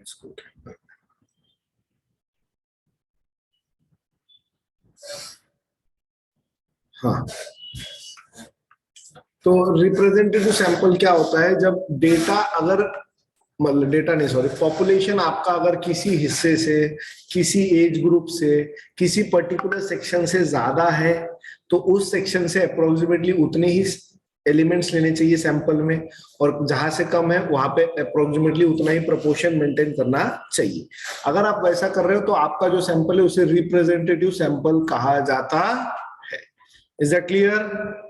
इसको उठाएं। हाँ, तो रिप्रेजेंटेटिव सैंपल क्या होता है? जब डेटा अगर मतलब डेटा नहीं सॉरी पॉपुलेशन आपका अगर किसी हिस्से से, किसी एज ग्रुप से, किसी पर्टिकुलर सेक्शन से ज्यादा है तो उस सेक्शन से अप्रोक्सीमेटली उतने ही एलिमेंट्स लेने चाहिए सैंपल में, और जहां से कम है वहां पे अप्रोक्सीमेटली उतना ही प्रोपोर्शन मेंटेन करना चाहिए। अगर आप वैसा कर रहे हो तो आपका जो सैंपल है उसे रिप्रेजेंटेटिव सैंपल कहा जाता है। Is that clear?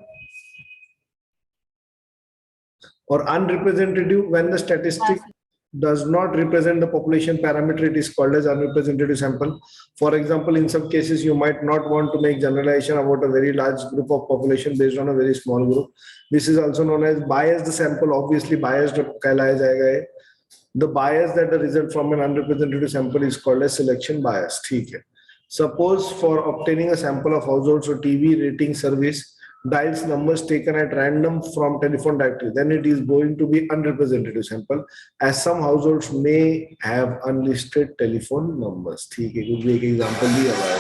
Or unrepresentative, when the statistic does not represent the population parameter, it is called as unrepresentative sample. For example, in some cases you might not want to make generalization about a very large group of population based on a very small group. This is also known as biased sample. Obviously biased कहलाया जाएगा ये। The bias that the result from an unrepresentative sample is called as selection bias. ठीक है। Suppose for obtaining a sample of households or TV rating service dials numbers taken at random from telephone directory, then it is going to be unrepresentative sample, as some households may have unlisted telephone numbers. ठीक है, कुछ भी एक example दिया हुआ है।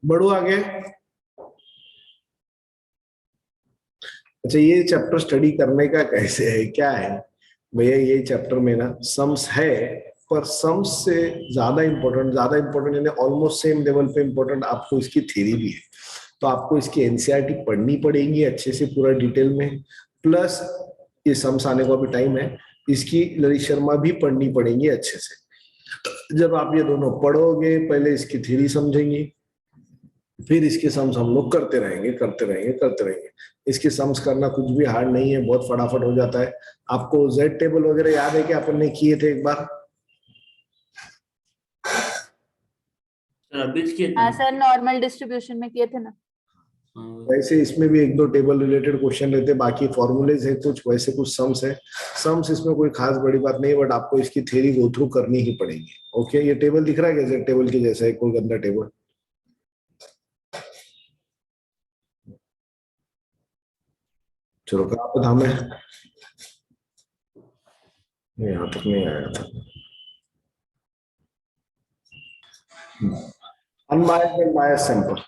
बढ़ो आगे। अच्छा, ये चैप्टर स्टडी करने का कैसे है, क्या है भैया? ये चैप्टर में ना सम्स है, पर सम्स से ज्यादा इंपॉर्टेंट यानी ऑलमोस्ट सेम लेवल पे इंपॉर्टेंट आपको इसकी थ्योरी भी है। तो आपको इसकी एनसीईआरटी पढ़नी पड़ेगी अच्छे से पूरा डिटेल में, प्लस ये सम्स आने को भी टाइम है, इसकी ललित शर्मा भी पढ़नी पड़ेगी अच्छे से। जब आप ये दोनों पढ़ोगे, पहले इसकी थ्योरी समझेंगे, फिर इसके सम्स हम लोग करते रहेंगे। इसके सम्स करना कुछ भी हार्ड नहीं है, बहुत फटाफट हो जाता है। आपको जेड टेबल वगैरह याद है कि अपन ने किए थे एक बार? सर नॉर्मल डिस्ट्रीब्यूशन में किए थे ना। वैसे इसमें भी एक दो टेबल रिलेटेड क्वेश्चन रहते, बाकी फॉर्मूलेज है कुछ, वैसे कुछ सम्स है। सम्स इसमें कोई खास बड़ी बात नहीं है, बट आपको इसकी थ्योरी गो थ्रू करनी ही पड़ेगी। ओके, ये टेबल दिख रहा है क्या? जेड टेबल के जैसा है, कोई गंदा टेबल? चलो, कहाँ पे था मैं? यहाँ तक नहीं आया था। Unbiased and biased sample,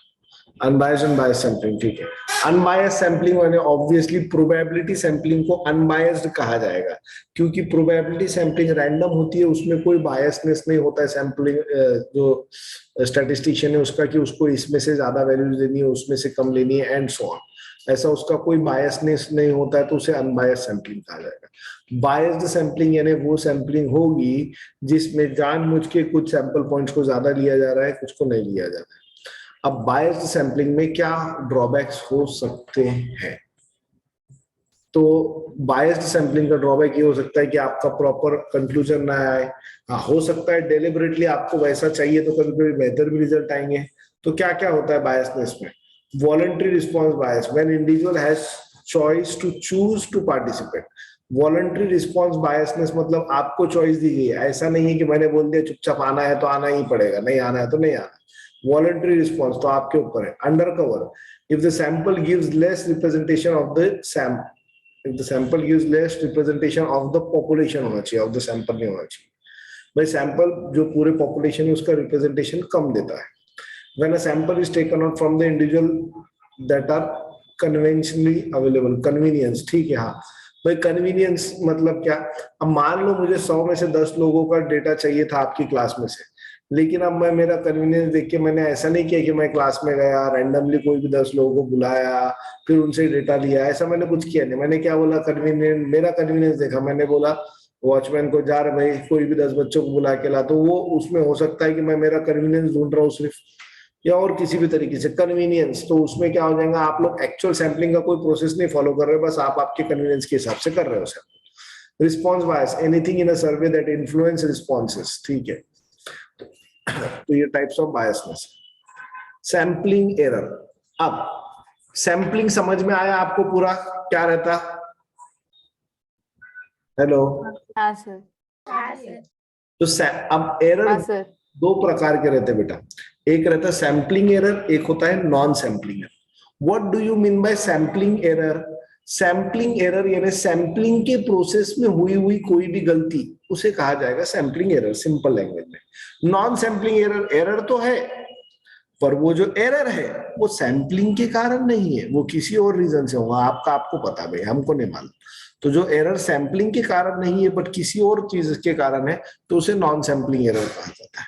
unbiased and biased sampling. ठीक है, अनबायस्ड सैंपलिंग माने ऑब्वियसली प्रोबेबिलिटी सैंपलिंग को अनबायस्ड कहा जाएगा, क्योंकि प्रोबेबिलिटी सैंपलिंग रैंडम होती है, उसमें कोई बायसनेस नहीं होता है। सैंपलिंग जो स्टैटिस्टिशियन है उसका, कि उसको इसमें से ज्यादा वैल्यूज लेनी है, उसमें से कम लेनी है, एंड सो ऑन, ऐसा उसका कोई बायसनेस नहीं होता है, तो उसे अनबायस्ड सैंपलिंग कहा जाएगा। बायस्ड सैंपलिंग यानी वो सैंपलिंग होगी जिसमें जानबूझ के कुछ सैंपल पॉइंट्स को ज्यादा लिया जा रहा है, कुछ को नहीं लिया जा रहा है। अब बायस्ड सैंपलिंग में क्या ड्रॉबैक्स हो सकते हैं? तो बायस्ड सैंपलिंग का ड्रॉबैक ये हो सकता है कि आपका प्रॉपर कंक्लूजन ना आए। हाँ, हो सकता है डेलिबरेटली आपको वैसा चाहिए तो कभी कभी बेहतर भी रिजल्ट आएंगे। तो क्या क्या होता है बायसनेस में? Voluntary response bias, when individual has choice to choose to participate. Voluntary response biasness मतलब आपको चॉइस दी गई है, ऐसा नहीं है कि मैंने बोल दिया चुपचाप आना है तो आना ही पड़ेगा, नहीं आना है तो नहीं आना। वॉलंटरी रिस्पॉन्स तो आपके ऊपर है। Under cover, if the sample gives less representation of the sample, if the sample gives less representation of the population होना चाहिए, of the sample नहीं होना चाहिए। भाई सैंपल जो पूरे पॉपुलेशन है उसका रिप्रेजेंटेशन कम देता है। when a sample is taken out from the individual that are conventionally available, convenience, ठीक है। हाँ भाई, कन्वीनियंस मतलब क्या? अब मान लो मुझे 100 में से 10 लोगों का डेटा चाहिए था आपकी क्लास में से, लेकिन अब मैं मेरा कन्वीनियंस देख के मैंने ऐसा नहीं किया कि मैं क्लास में गया रैंडमली कोई भी 10 लोगों को बुलाया फिर उनसे डेटा लिया, ऐसा मैंने कुछ किया नहीं। मैंने क्या बोला? कन्वीनियंस, मेरा कन्वीनियंस देखा, मैंने बोला वॉचमैन को जा रहे भाई कोई भी 10 बच्चों को बुला के ला, तो वो उसमें हो सकता है कि मैं मेरा कन्वीनियंस ढूंढ रहा हूँ सिर्फ, या और किसी भी तरीके से कन्वीनियंस। तो उसमें क्या हो जाएगा, आप लोग एक्चुअल सैंपलिंग का कोई प्रोसेस नहीं फॉलो कर रहे हो, बस आप आपके कन्वीनियंस के हिसाब से कर रहे हो sample. Response bias, anything in a survey that influence responses, ठीक है। तो ये types of biasness. Sampling error, अब सैंपलिंग समझ में आया आपको पूरा क्या रहता? हेलो, हाँ सर। तो अब एरर हाँ सर। दो प्रकार के रहते हैं बेटा, एक रहता है सैंपलिंग एरर, एक होता है non sampling error. What do you mean by sampling error? Sampling error यानी सैम्पलिंग के प्रोसेस में हुई कोई भी गलती उसे कहा जाएगा सैम्पलिंग एरर, सिंपल लैंग्वेज में। नॉन सैम्पलिंग एरर, एरर तो है पर वो जो एरर है वो सैम्पलिंग के कारण नहीं है, वो किसी और रीजन से होगा, आपको पता भाई, हमको नहीं मालूम। तो जो एरर सैम्पलिंग के कारण नहीं है बट किसी और चीज के कारण है तो उसे नॉन सैम्पलिंग एरर कहा जाता है।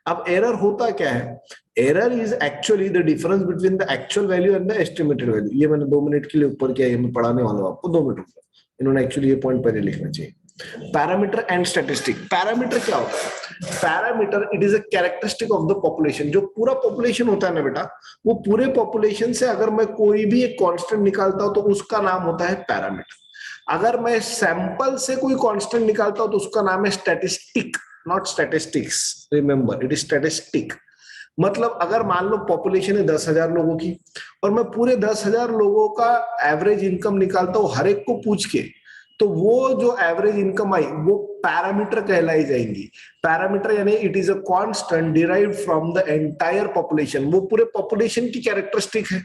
अब एरर होता क्या है? Error is actually the difference between the actual value and the estimated value. ये मैंने 2 मिनट के लिए ऊपर किया, ये मैं पढ़ाने वाला हूं आपको 2 मिनट ऊपर, इन्होंने एक्चुअली ये पॉइंट पहले लिखना चाहिए। Parameter and statistic. पैरामीटर क्या होता है? Parameter it is a characteristic of the population. जो पूरा पॉपुलेशन होता है ना बेटा, वो पूरे पॉपुलेशन से अगर मैं कोई भी एक कांस्टेंट निकालता हूं तो उसका नाम होता है पैरामीटर। अगर मैं सैंपल से कोई कांस्टेंट निकालता हूं तो उसका नाम है statistic, not statistics, remember it is statistic. मतलब अगर मान लो पॉपुलेशन है 10,000 लोगों की और मैं पूरे 10,000 लोगों का एवरेज इनकम निकालता हूं हर एक को पूछ के, तो वो जो एवरेज इनकम आई वो पैरामीटर कहलाई जाएंगी। पैरामीटर यानी it is a constant derived from the entire population, वो पूरे पॉपुलेशन की कैरेक्टरिस्टिक है।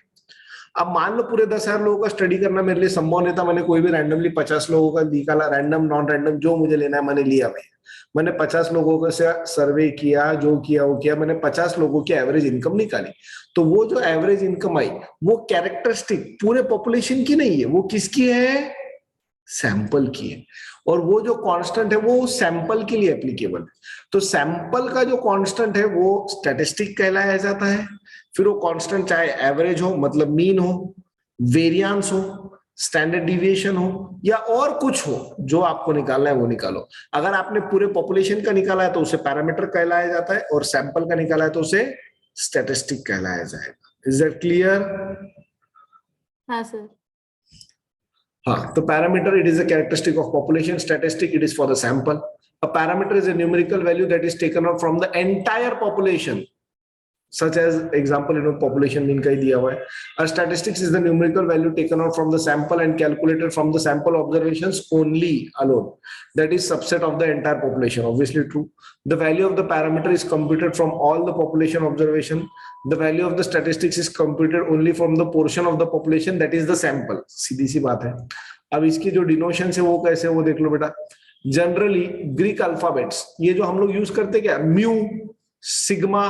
अब मान लो पूरे 10,000 लोगों का स्टडी करना मेरे लिए संभव नहीं था, मैंने कोई भी रैंडमली 50 लोगों का निकाला, रैंडम नॉन रैंडम जो मुझे लेना है मैंने लिया भाई। मैंने 50 लोगों को से सर्वे किया, जो किया वो किया, मैंने 50 लोगों की एवरेज इनकम निकाली। तो वो जो एवरेज इनकम आई वो कैरेक्टरिस्टिक पूरे पॉपुलेशन की नहीं है, वो किसकी है? सैंपल की है। और वो जो कांस्टेंट है वो सैंपल के लिए एप्लीकेबल है। तो सैंपल का जो कांस्टेंट है वो स्टैटिस्टिक कहलाया जाता है। फिर वो कांस्टेंट चाहे एवरेज हो मतलब मीन हो, वेरिएंस हो, स्टैंडर्ड डिविएशन हो या और कुछ हो, जो आपको निकालना है वो निकालो। अगर आपने पूरे पॉपुलेशन का निकाला है तो उसे पैरामीटर कहलाया जाता है और सैंपल का निकाला है तो उसे स्टैटिस्टिक कहलाया जाएगा। Is that clear? हाँ सर। हाँ, तो parameter it is a characteristic of population, statistic it is for the sample. A parameter is a numerical value that is taken out from the entire population, such as example population mean का ही दिया हुआ है। A statistics is the numerical value taken out from the sample and calculated from the sample observations only alone, that is subset of the entire population, obviously true. The value of the parameter is computed from all the population observation. The value of the statistics is computed only from the portion of the population that is the sample. सीधी सी बात है। अब इसकी जो डिनोशन है वो कैसे, वो देख लो बेटा। जनरली ग्रीक अल्फाबेट्स, ये जो हम लोग यूज करते क्या, म्यू, सिग्मा,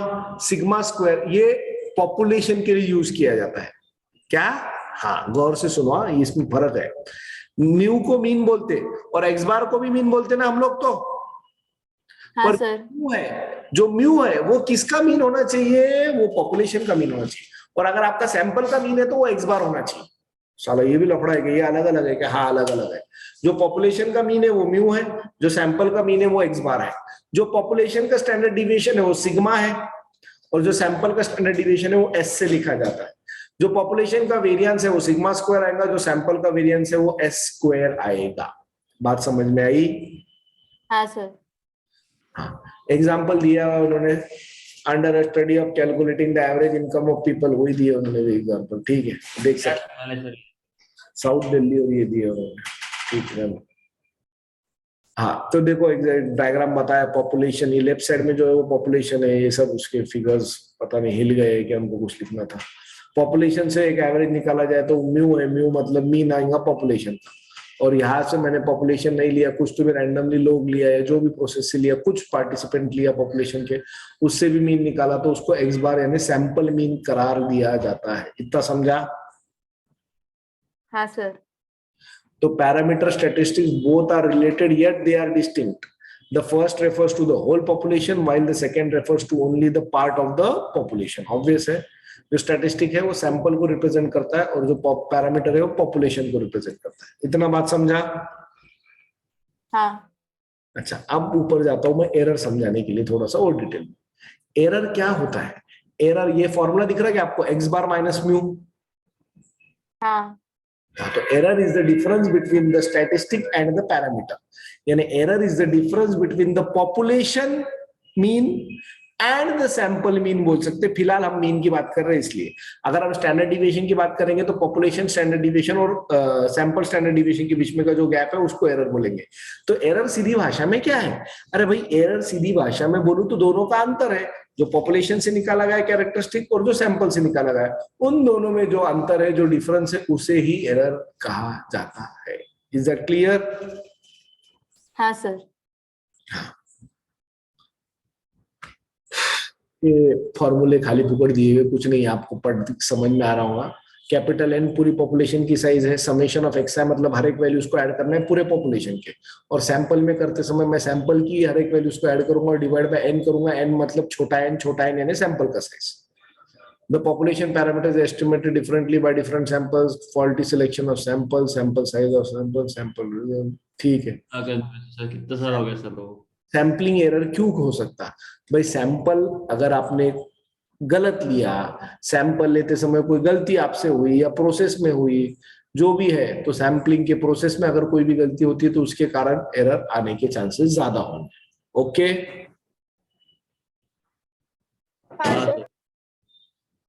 सिग्मा स्क्वायर, ये पॉपुलेशन के लिए यूज किया जाता है क्या? हाँ, गौर से सुनो, इसमें फर्क है। म्यू को मीन बोलते और एक्स बार को भी मीन बोलते ना हम लोग तो। हाँ पर सर। म्यू है, जो म्यू है वो किसका मीन होना चाहिए? वो पॉपुलेशन का मीन होना चाहिए। और अगर आपका सैंपल का मीन है तो वो एक्स बार होना चाहिए। साला ये भी लफड़ा है कि ये अलग अलग है क्या? हाँ अलग अलग है। जो पॉपुलेशन का मीन है वो म्यू है, जो सैंपल का मीन है वो एक्स बार है। जो पॉपुलेशन का स्टैंडर्ड डिविएशन है वो सिग्मा है और जो सैंपल का स्टैंडर्ड डिविएशन है वो एस से लिखा जाता है। जो पॉपुलेशन का वेरिएंस है वो सिग्मा स्क्वायर आएगा, जो सैंपल का वेरिएंस है वो एस स्क्वायर आएगा। बात समझ में आई? हाँ सर। हाँ, एग्जाम्पल दिया उन्होंने, under study of calculating the average income of people, वही दिए उन्होंने भी एग्जाम्पल। ठीक है, देख सकते साउथ दिल्ली और ये दिए उन्होंने। ठीक है, हाँ तो देखो डायग्राम बताया पॉपुलेशन, ये लेफ्ट साइड में जो है वो पॉपुलेशन है, ये सब उसके फिगर्स पता नहीं हिल गए कि हमको कुछ लिखना था। पॉपुलेशन से एक एवरेज निकाला जाए तो म्यू है, म्यू मतलब मीन आएगा पॉपुलेशन का। और यहाँ से मैंने पॉपुलेशन नहीं लिया, कुछ तो भी रैंडमली लोग लिया है, जो भी प्रोसेस से लिया, कुछ पार्टिसिपेंट लिया पॉपुलेशन के, उससे भी मीन निकाला तो उसको एक्स बार यानी सैंपल मीन करार दिया जाता है। इतना समझा? हाँ सर। तो parameter statistics both are related yet they are distinct. The first refers to the whole population while the second refers to only the part of the population. Obvious है, जो स्टैटिस्टिक है वो सैंपल को represent करता है और जो parameter है वो पॉपुलेशन को रिप्रेजेंट करता है। इतना बात समझा? हाँ। अच्छा, अब ऊपर जाता हूं मैं एरर समझाने के लिए थोड़ा सा और डिटेल में। एरर क्या होता है? एरर, ये फॉर्मूला दिख रहा है क्या आपको, एक्स बार माइनस म्यू। हाँ। तो error is the difference between the statistic and the parameter, यानी error is the difference between the population mean and the sample mean बोल सकते। फिलहाल हम मीन की बात कर रहे हैं, इसलिए अगर हम स्टैंडर्ड डिविएशन की बात करेंगे तो पॉपुलेशन स्टैंडर्ड डिविएशन और सैंपल स्टैंडर्ड डिविएशन के बीच में का जो गैप है उसको एरर बोलेंगे। तो एरर सीधी भाषा में क्या है? अरे भाई, एरर सीधी भाषा में बोलूं तो दोनों का अंतर है। जो पॉपुलेशन से निकाला गया कैरेक्टरिस्टिक और जो सैंपल से निकाला गया, उन दोनों में जो अंतर है, जो डिफरेंस है, उसे ही एरर कहा जाता है। Is that clear? हाँ सर। ये फॉर्मूले खाली फुकड़ दिए हुए, कुछ नहीं, आपको पढ़ समझ में आ रहा होगा। कैपिटल एन पूरी पॉपुलेशन की साइज है, समेशन ऑफ एक्स है, मतलब हर एक वैल्यूज को ऐड करना है पूरे पॉपुलेशन के, और सैंपल में करते समय मैं सैंपल की हर एक वैल्यूज को ऐड करूंगा और डिवाइड बाय एन करूंगा। एन मतलब छोटा एन यानी सैंपल का size. The population parameters estimated differently by different samples, faulty selection of sample, sample size of sample. ठीक है, सर कितना सारा हो गया सर? लोग सैंपलिंग एरर क्यों हो सकता? भाई सैंपल अगर आपने गलत लिया, सैंपल लेते समय कोई गलती आपसे हुई या प्रोसेस में हुई, जो भी है, तो सैंपलिंग के प्रोसेस में अगर कोई भी गलती होती है तो उसके कारण एरर आने के चांसेस ज्यादा होंगे। ओके?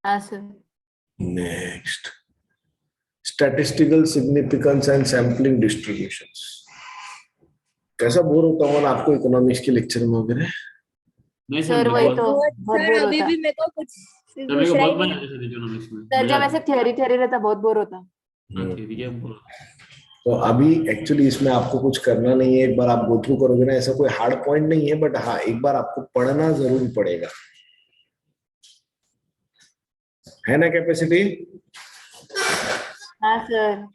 हाँ sir. Next, statistical significance and sampling distributions. कैसा बोर होता हूँ आपको इकोनॉमिक्स के लेक्चर में वगैरह? नहीं सर वही तो बहुत सर बोर अभी होता। भी मेरे को कुछ सर मेरे को दूसरा ही बहुत नहीं। मजा आता है इकोनॉमिक्स में। सर जब ऐसे थ्योरी रहता बहुत बोर होता। ठीक है। तो अभी एक्चुअली इसमें आपको कुछ करना नहीं है, एक बार आप गो थ्रू करोगे ना, ऐसा कोई हार्ड पॉइंट नहीं है, बट हाँ एक बार आपको पढ़ना जरूर पड़ेगा, है ना कैपेसिटी? हाँ सर।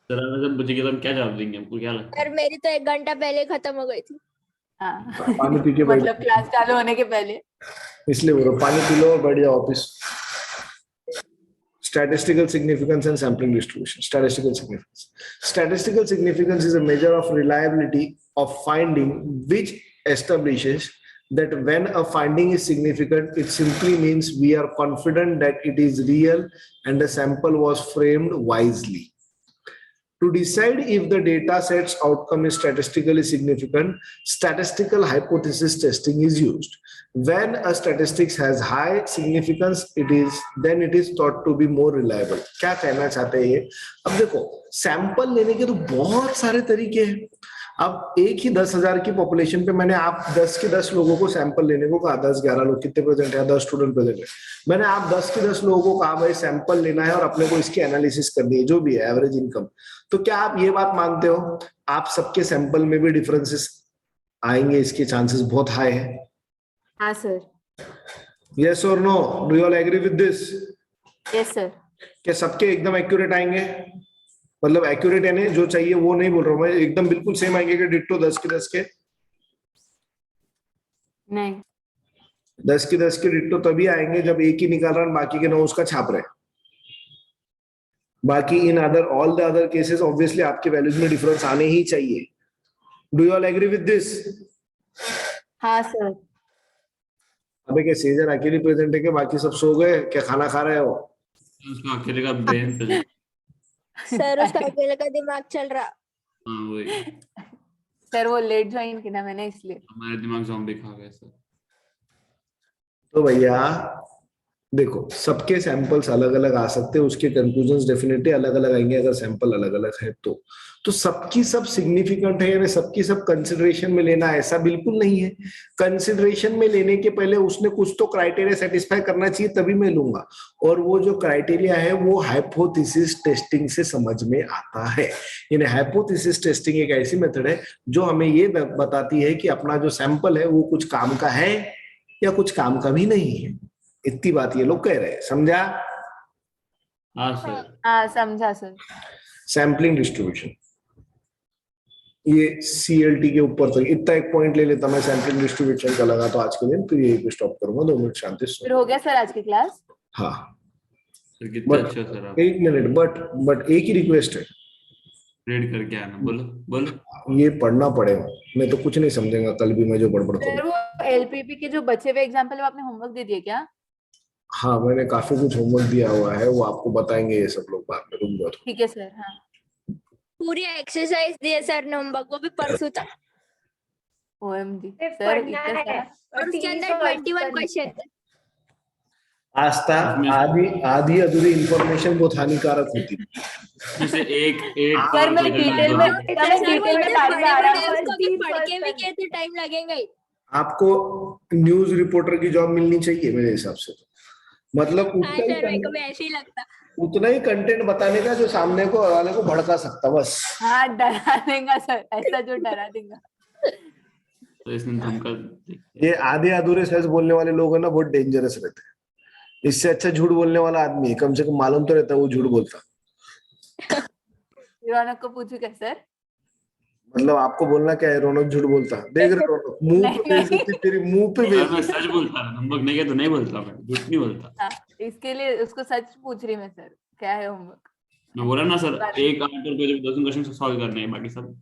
सर अगर जब बचेगी तो हम क्या जवाब देंगे? हमको क्या लगता है? सर मेरी तो 1 घंटा पहले खत्म हो गई थी। हाँ पानी पी के बैठ, मतलब क्लास चालू होने के पहले। इसलिए बोलो पानी पी लो और बैठ जाओ office. Statistical significance and sampling distribution. Statistical significance is a measure of reliability of finding which establishes that when a finding is significant, it simply means we are confident that it is real and the sample was framed wisely. To decide if the data set's outcome is statistically significant, statistical hypothesis testing is used. When a statistics has high significance, then it is thought to be more reliable. क्या कहना चाहते हैं ये? अब देखो, sample लेने के तो बहुत सारे तरीके हैं। अब एक ही 10,000 की पॉपुलेशन पे मैंने आप 10 के 10 लोगों को सैंपल लेने को कहा, 10-11 लोग कितने प्रेजेंट है, 10 स्टूडेंट प्रेजेंट है, मैंने आप 10 के 10 लोगों को कहा भाई सैंपल लेना है और अपने को इसकी एनालिसिस करनी है, जो भी है एवरेज इनकम। तो क्या आप ये बात मानते हो आप सबके सैंपल में भी डिफरेंसेस आएंगे? इसके चांसेस बहुत हाई है। हाँ सर। यस और no? Do you all agree with this? Yes sir. क्या सबके एकदम एक्यूरेट आएंगे? मतलब एक्यूरेट यानी जो चाहिए वो नहीं बोल रहा हूं मैं, एकदम बिल्कुल सेम आएंगे कि डिट्टो 10 के 10 के? नहीं। 10 के 10 के डिट्टो तभी आएंगे जब एक ही निकाल रहा है बाकी के 9 उसका छाप रहे। बाकी in other all the other cases obviously आपके वैल्यूज में डिफरेंस आने ही चाहिए। Do you all agree with this? हाँ सर। अबे क्या सेजन अकेली प्रेजेंट है कि बाकी सब सो गए? क्या खाना खा रहे हो? उसका अकेले का ब्रेन चल। सर उसका अकेले का दिमाग चल रहा। हाँ वही, सर वो लेट ज्वाइन किया मैंने इसलिए। हमारे दिमाग ज़ॉम्बी खा गए सर। तो भैया देखो, सबके सैंपल्स अलग अलग आ सकते हैं, उसके कंक्लूजन्स डेफिनेटली अलग अलग आएंगे अगर सैंपल अलग अलग है तो सबकी सब सिग्निफिकेंट है यानी सबकी सब कंसिडरेशन में लेना, ऐसा बिल्कुल नहीं है। कंसिडरेशन में लेने के पहले उसने कुछ तो क्राइटेरिया सेटिस्फाई करना चाहिए तभी मैं लूंगा, और वो जो क्राइटेरिया है वो हाइपोथेसिस टेस्टिंग से समझ में आता है। यानी हाइपोथेसिस टेस्टिंग एक ऐसी मेथड है जो हमें ये बताती है कि अपना जो सैंपल है वो कुछ काम का है या कुछ काम का भी नहीं है। इतनी बात ये लोग कह रहे हैं, समझा? हाँ सर। हाँ समझा सर। सैम्पलिंग डिस्ट्रीब्यूशन, ये CLT के ऊपर तक इतना एक पॉइंट ले लेता मैं सैम्पलिंग डिस्ट्रीब्यूशन का लगा तो आज के दिन, तो यही पे स्टॉप करूंगा। 2 मिनट शांति से। फिर हो गया सर आज की क्लास? हाँ सर कितना अच्छा सर आप। 1 मिनट, बट एक ही रिक्वेस्ट है, रेड करके आना। बोलो बोलो। ये पढ़ना पड़ेगा, मैं तो कुछ नहीं समझेगा कल भी मैं जो बड़बड़ सर करूँ। वो LPP के जो बचे हुए एग्जाम्पल है वो आपने होमवर्क दे दिया क्या? हाँ मैंने काफी कुछ होमवर्क दिया हुआ है, वो आपको बताएंगे ये सब लोग बाद में, रुक जाओ। ठीक है सर। हाँ पूरी एक्सरसाइज दी है सर ने होमवर्क, वो भी परसों तक। OMG सिर्फ सर पढ़ना इतना है। सारा। और उसके अंदर 21 क्वेश्चन है। आस्था आधी अधूरी इंफॉर्मेशन बहुत हानिकारक होती है। जैसे एक सर मैं डिटेल में सर वो डिटेल में इतने बाद में आ रहा बड़े-बड़े हूँ। उसको भी पढ़ के भी कहते टाइम लगेगा ही। आपको न्यूज रिपोर्टर की जॉब मिलनी चाहिए मेरे हिसाब से तो। मतलब हाँ सर, मेरे को भी ऐसे ही लगता। उतना ही कंटेंट बताने का जो सामने को वाले को भड़का सकता, बस। हाँ, डरा देगा सर, ऐसा जो डरा देगा। तो इसने धमका ये आधे अधूरे सच बोलने वाले लोग हैं ना, बहुत डेंजरस रहते हैं। इससे अच्छा झूठ बोलने वाला आदमी है, कम से कम मालूम तो रहता है वो झूठ बोलता। रौनक को पूछू क्या सर? मतलब आपको बोलना क्या है, रौनक झूठ बोलता? देख रहे रौनक, मुंह पे नहीं, बेइज्जती, तेरी मुंह पे मैं बेइज्जती। सच बोलता है, नंबर नहीं है तो नहीं बोलता, मैं झूठ नहीं बोलता। हाँ, इसके लिए उसको सच पूछ रही मैं सर, क्या है होमवर्क? मैं बोला ना सर, एक आंसर को जब 2 क्वेश्चन सॉल्व करने हैं, बाकी सब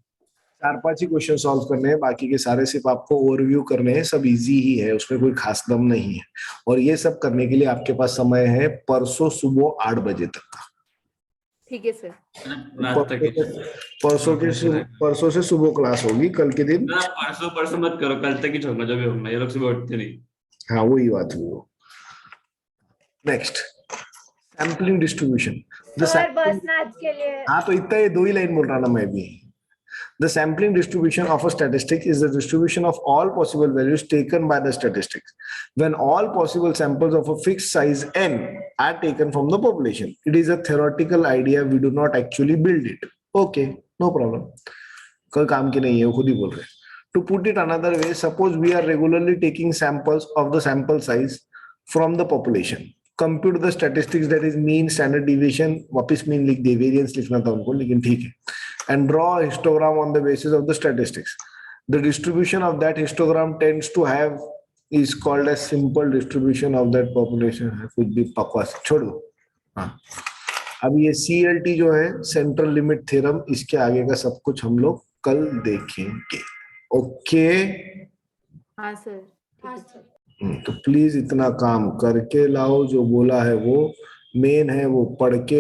4-5 ही क्वेश्चन सॉल्व करने हैं, बाकी के सारे सिर्फ आपको ओवरव्यू करने हैं। सब इजी ही है, उसमें कोई खास दम नहीं है। और ये सब करने के लिए आपके पास समय है परसों सुबह 8 बजे तक का। ठीक है सर। रात तक। परसों से सुबह क्लास होगी, कल के दिन। ना, परसों मत करो, कल तक ही छोड़ना, जो भी होगा। ये लोग सुबह उठते नहीं। हाँ, वही बात हुई वो। Next, sampling distribution. सर बस ना आज के लिए। हाँ, तो इतना ये 2 ही लाइन बोल रहा ना मैं भी। The sampling distribution of a statistic is the distribution of all possible values taken by the statistics. When all possible samples of a fixed size n are taken from the population, it is a theoretical idea. We do not actually build it. Okay, no problem. कोई काम की नहीं है, वो खुद ही बोल रहे हैं। To put it another way, suppose we are regularly taking samples of the sample size from the population. Compute the statistics, that is mean, standard deviation. वापिस mean लिख दे, variance लिखना था उनको, लेकिन ठीक है। And draw a histogram on the basis of the statistics. The distribution of that histogram tends to have is called as simple distribution of that population. कुछ भी बकवास छोड़ दो। हाँ, अब ये CLT जो है, सेंट्रल लिमिट थ्योरम, इसके आगे का सब कुछ हम लोग कल देखेंगे। ओके, हाँ सर। हाँ सर। तो प्लीज इतना काम करके लाओ, जो बोला है वो मेन है, वो पढ़ के